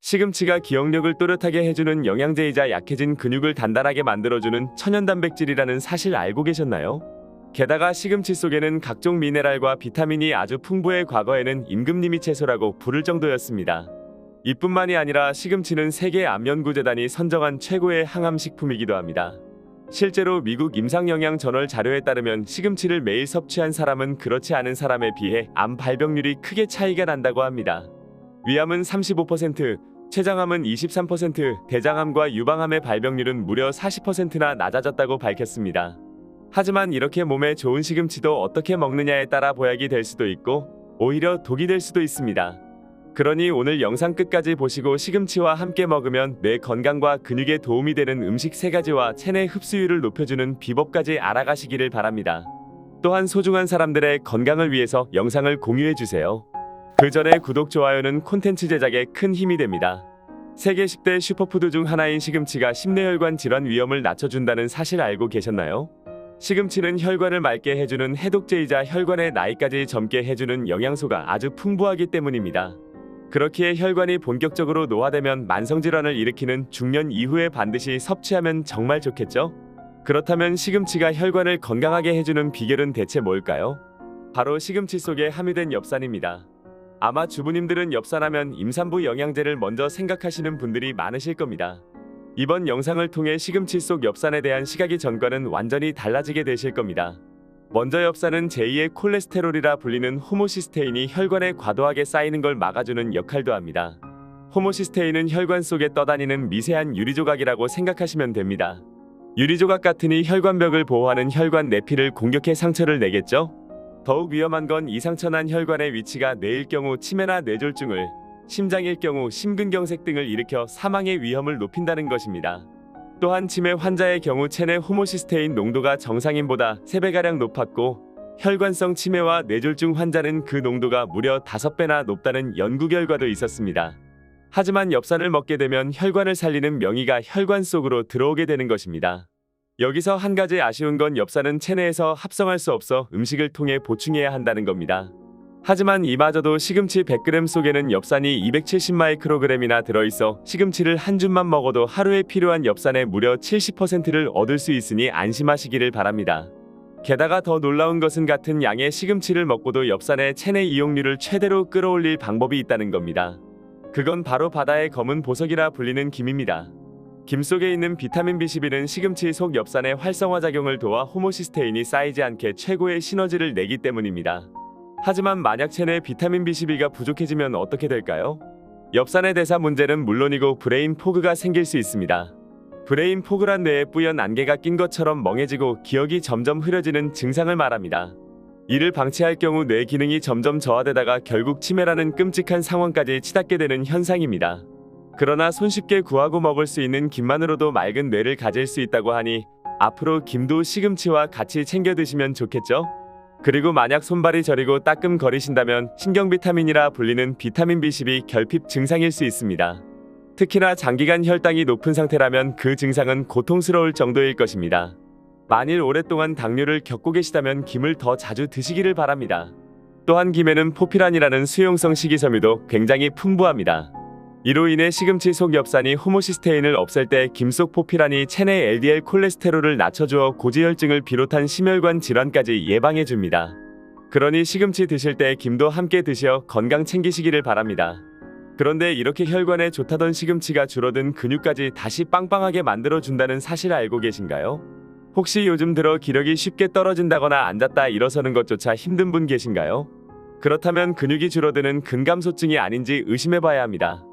시금치가 기억력을 또렷하게 해주는 영양제이자 약해진 근육을 단단하게 만들어주는 천연 단백질이라는 사실 알고 계셨나요? 게다가 시금치 속에는 각종 미네랄과 비타민이 아주 풍부해 과거에는 임금님이 채소라고 부를 정도였습니다. 이뿐만이 아니라 시금치는 세계암연구재단이 선정한 최고의 항암식품이기도 합니다. 실제로 미국 임상영양저널 자료에 따르면 시금치를 매일 섭취한 사람은 그렇지 않은 사람에 비해 암 발병률이 크게 차이가 난다고 합니다. 위암은 35%, 췌장암은 23%, 대장암과 유방암의 발병률은 무려 40%나 낮아졌다고 밝혔습니다. 하지만 이렇게 몸에 좋은 시금치도 어떻게 먹느냐에 따라 보약이 될 수도 있고 오히려 독이 될 수도 있습니다. 그러니 오늘 영상 끝까지 보시고 시금치와 함께 먹으면 뇌 건강과 근육에 도움이 되는 음식 3가지와 체내 흡수율을 높여주는 비법까지 알아가시기를 바랍니다. 또한 소중한 사람들의 건강을 위해서 영상을 공유해주세요. 그 전에 구독, 좋아요는 콘텐츠 제작에 큰 힘이 됩니다. 세계 10대 슈퍼푸드 중 하나인 시금치가 심뇌혈관 질환 위험을 낮춰준다는 사실 알고 계셨나요? 시금치는 혈관을 맑게 해주는 해독제이자 혈관의 나이까지 젊게 해주는 영양소가 아주 풍부하기 때문입니다. 그렇기에 혈관이 본격적으로 노화되면 만성질환을 일으키는 중년 이후에 반드시 섭취하면 정말 좋겠죠? 그렇다면 시금치가 혈관을 건강하게 해주는 비결은 대체 뭘까요? 바로 시금치 속에 함유된 엽산입니다. 아마 주부님들은 엽산하면 임산부 영양제를 먼저 생각하시는 분들이 많으실 겁니다. 이번 영상을 통해 시금치 속 엽산에 대한 시각이 전과는 완전히 달라지게 되실 겁니다. 먼저 엽산은 제2의 콜레스테롤이라 불리는 호모시스테인이 혈관에 과도하게 쌓이는 걸 막아주는 역할도 합니다. 호모시스테인은 혈관 속에 떠다니는 미세한 유리조각이라고 생각하시면 됩니다. 유리조각 같으니 혈관벽을 보호하는 혈관 내피를 공격해 상처를 내겠죠? 더욱 위험한 건 이 상처난 혈관의 위치가 뇌일 경우 치매나 뇌졸중을, 심장일 경우 심근경색 등을 일으켜 사망의 위험을 높인다는 것입니다. 또한 치매 환자의 경우 체내 호모시스테인 농도가 정상인보다 3배가량 높았고 혈관성 치매와 뇌졸중 환자는 그 농도가 무려 5배나 높다는 연구 결과도 있었습니다. 하지만 엽산을 먹게 되면 혈관을 살리는 명의가 혈관 속으로 들어오게 되는 것입니다. 여기서 한 가지 아쉬운 건 엽산은 체내에서 합성할 수 없어 음식을 통해 보충해야 한다는 겁니다. 하지만 이마저도 시금치 100g 속에는 엽산이 270마이크로그램이나 들어있어 시금치를 한 줌만 먹어도 하루에 필요한 엽산의 무려 70%를 얻을 수 있으니 안심하시기를 바랍니다. 게다가 더 놀라운 것은 같은 양의 시금치를 먹고도 엽산의 체내 이용률을 최대로 끌어올릴 방법이 있다는 겁니다. 그건 바로 바다의 검은 보석이라 불리는 김입니다. 김 속에 있는 비타민 B12는 시금치 속 엽산의 활성화작용을 도와 호모시스테인이 쌓이지 않게 최고의 시너지를 내기 때문입니다. 하지만 만약 체내 비타민 B12가 부족해지면 어떻게 될까요? 엽산의 대사 문제는 물론이고 브레인 포그가 생길 수 있습니다. 브레인 포그란 뇌에 뿌연 안개가 낀 것처럼 멍해지고 기억이 점점 흐려지는 증상을 말합니다. 이를 방치할 경우 뇌 기능이 점점 저하되다가 결국 치매라는 끔찍한 상황까지 치닫게 되는 현상입니다. 그러나 손쉽게 구하고 먹을 수 있는 김만으로도 맑은 뇌를 가질 수 있다고 하니 앞으로 김도 시금치와 같이 챙겨 드시면 좋겠죠? 그리고 만약 손발이 저리고 따끔거리신다면 신경 비타민이라 불리는 비타민 B12 결핍 증상일 수 있습니다. 특히나 장기간 혈당이 높은 상태라면 그 증상은 고통스러울 정도일 것입니다. 만일 오랫동안 당뇨를 겪고 계시다면 김을 더 자주 드시기를 바랍니다. 또한 김에는 포피란이라는 수용성 식이섬유도 굉장히 풍부합니다. 이로 인해 시금치 속 엽산이 호모시스테인을 없앨 때 김 속 포피란이 체내 LDL 콜레스테롤을 낮춰주어 고지혈증을 비롯한 심혈관 질환까지 예방해줍니다. 그러니 시금치 드실 때 김도 함께 드셔 건강 챙기시기를 바랍니다. 그런데 이렇게 혈관에 좋다던 시금치가 줄어든 근육까지 다시 빵빵하게 만들어준다는 사실 알고 계신가요? 혹시 요즘 들어 기력이 쉽게 떨어진다거나 앉았다 일어서는 것조차 힘든 분 계신가요? 그렇다면 근육이 줄어드는 근감소증이 아닌지 의심해봐야 합니다.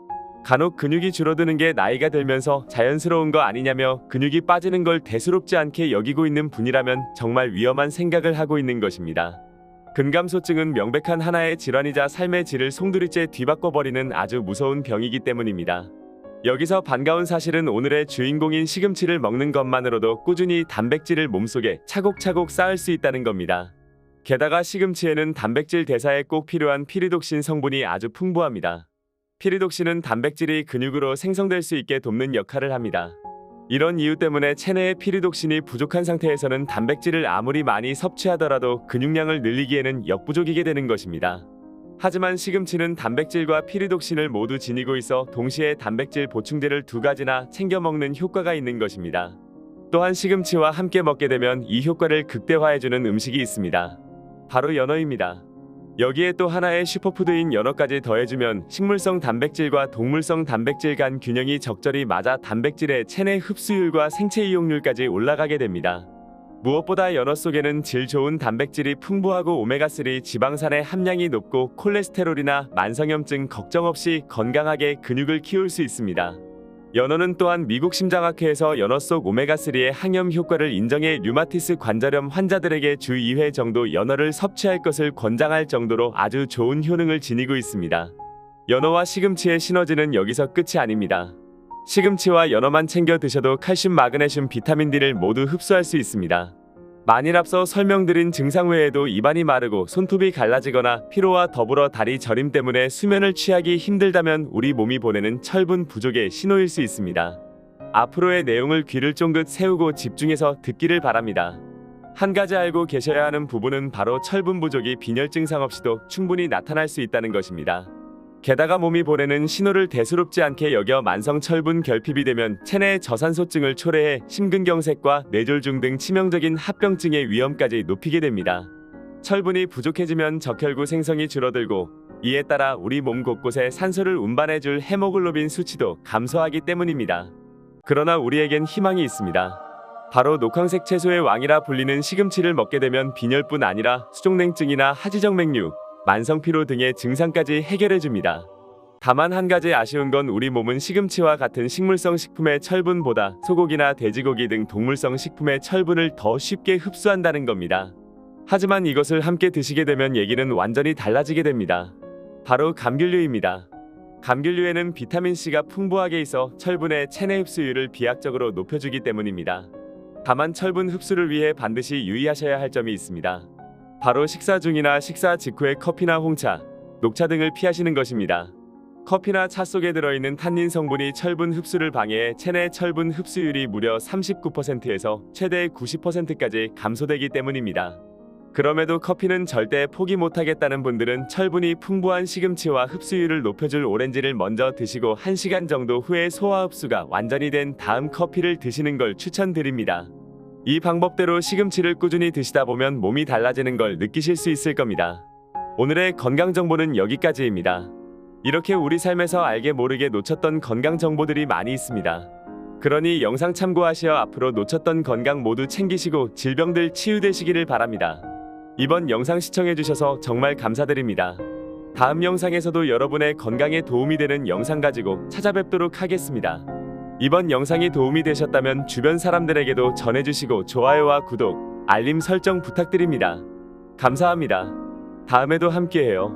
간혹 근육이 줄어드는 게 나이가 들면서 자연스러운 거 아니냐며 근육이 빠지는 걸 대수롭지 않게 여기고 있는 분이라면 정말 위험한 생각을 하고 있는 것입니다. 근감소증은 명백한 하나의 질환이자 삶의 질을 송두리째 뒤바꿔버리는 아주 무서운 병이기 때문입니다. 여기서 반가운 사실은 오늘의 주인공인 시금치를 먹는 것만으로도 꾸준히 단백질을 몸속에 차곡차곡 쌓을 수 있다는 겁니다. 게다가 시금치에는 단백질 대사에 꼭 필요한 피리독신 성분이 아주 풍부합니다. 피리독신은 단백질이 근육으로 생성될 수 있게 돕는 역할을 합니다. 이런 이유 때문에 체내에 피리독신이 부족한 상태에서는 단백질을 아무리 많이 섭취하더라도 근육량을 늘리기에는 역부족이게 되는 것입니다. 하지만 시금치는 단백질과 피리독신을 모두 지니고 있어 동시에 단백질 보충제를 2가지나 챙겨 먹는 효과가 있는 것입니다. 또한 시금치와 함께 먹게 되면 이 효과를 극대화해주는 음식이 있습니다. 바로 연어입니다. 여기에 또 하나의 슈퍼푸드인 연어까지 더해주면 식물성 단백질과 동물성 단백질 간 균형이 적절히 맞아 단백질의 체내 흡수율과 생체 이용률까지 올라가게 됩니다. 무엇보다 연어 속에는 질 좋은 단백질이 풍부하고 오메가3 지방산의 함량이 높고 콜레스테롤이나 만성염증 걱정 없이 건강하게 근육을 키울 수 있습니다. 연어는 또한 미국 심장학회에서 연어 속 오메가3의 항염 효과를 인정해 류마티스 관절염 환자들에게 주 2회 정도 연어를 섭취할 것을 권장할 정도로 아주 좋은 효능을 지니고 있습니다. 연어와 시금치의 시너지는 여기서 끝이 아닙니다. 시금치와 연어만 챙겨 드셔도 칼슘, 마그네슘, 비타민 D를 모두 흡수할 수 있습니다. 만일 앞서 설명드린 증상 외에도 입안이 마르고 손톱이 갈라지거나 피로와 더불어 다리 저림 때문에 수면을 취하기 힘들다면 우리 몸이 보내는 철분 부족의 신호일 수 있습니다. 앞으로의 내용을 귀를 쫑긋 세우고 집중해서 듣기를 바랍니다. 한 가지 알고 계셔야 하는 부분은 바로 철분 부족이 빈혈 증상 없이도 충분히 나타날 수 있다는 것입니다. 게다가 몸이 보내는 신호를 대수롭지 않게 여겨 만성 철분 결핍이 되면 체내의 저산소증을 초래해 심근경색과 뇌졸중 등 치명적인 합병증의 위험까지 높이게 됩니다. 철분이 부족해지면 적혈구 생성이 줄어들고 이에 따라 우리 몸 곳곳에 산소를 운반해줄 헤모글로빈 수치도 감소하기 때문입니다. 그러나 우리에겐 희망이 있습니다. 바로 녹황색 채소의 왕이라 불리는 시금치를 먹게 되면 빈혈뿐 아니라 수족냉증이나 하지정맥류, 만성피로 등의 증상까지 해결해줍니다. 다만 한 가지 아쉬운 건 우리 몸은 시금치와 같은 식물성 식품의 철분보다 소고기나 돼지고기 등 동물성 식품의 철분을 더 쉽게 흡수한다는 겁니다. 하지만 이것을 함께 드시게 되면 얘기는 완전히 달라지게 됩니다. 바로 감귤류입니다. 감귤류에는 비타민C가 풍부하게 있어 철분의 체내 흡수율을 비약적으로 높여주기 때문입니다. 다만 철분 흡수를 위해 반드시 유의하셔야 할 점이 있습니다. 바로 식사 중이나 식사 직후에 커피나 홍차, 녹차 등을 피하시는 것입니다. 커피나 차 속에 들어있는 탄닌 성분이 철분 흡수를 방해해 체내 철분 흡수율이 무려 39%에서 최대 90%까지 감소되기 때문입니다. 그럼에도 커피는 절대 포기 못하겠다는 분들은 철분이 풍부한 시금치와 흡수율을 높여줄 오렌지를 먼저 드시고 1시간 정도 후에 소화 흡수가 완전히 된 다음 커피를 드시는 걸 추천드립니다. 이 방법대로 시금치를 꾸준히 드시다 보면 몸이 달라지는 걸 느끼실 수 있을 겁니다. 오늘의 건강 정보는 여기까지입니다. 이렇게 우리 삶에서 알게 모르게 놓쳤던 건강 정보들이 많이 있습니다. 그러니 영상 참고하시어 앞으로 놓쳤던 건강 모두 챙기시고 질병들 치유되시기를 바랍니다. 이번 영상 시청해주셔서 정말 감사드립니다. 다음 영상에서도 여러분의 건강에 도움이 되는 영상 가지고 찾아뵙도록 하겠습니다. 이번 영상이 도움이 되셨다면 주변 사람들에게도 전해주시고 좋아요와 구독, 알림 설정 부탁드립니다. 감사합니다. 다음에도 함께해요.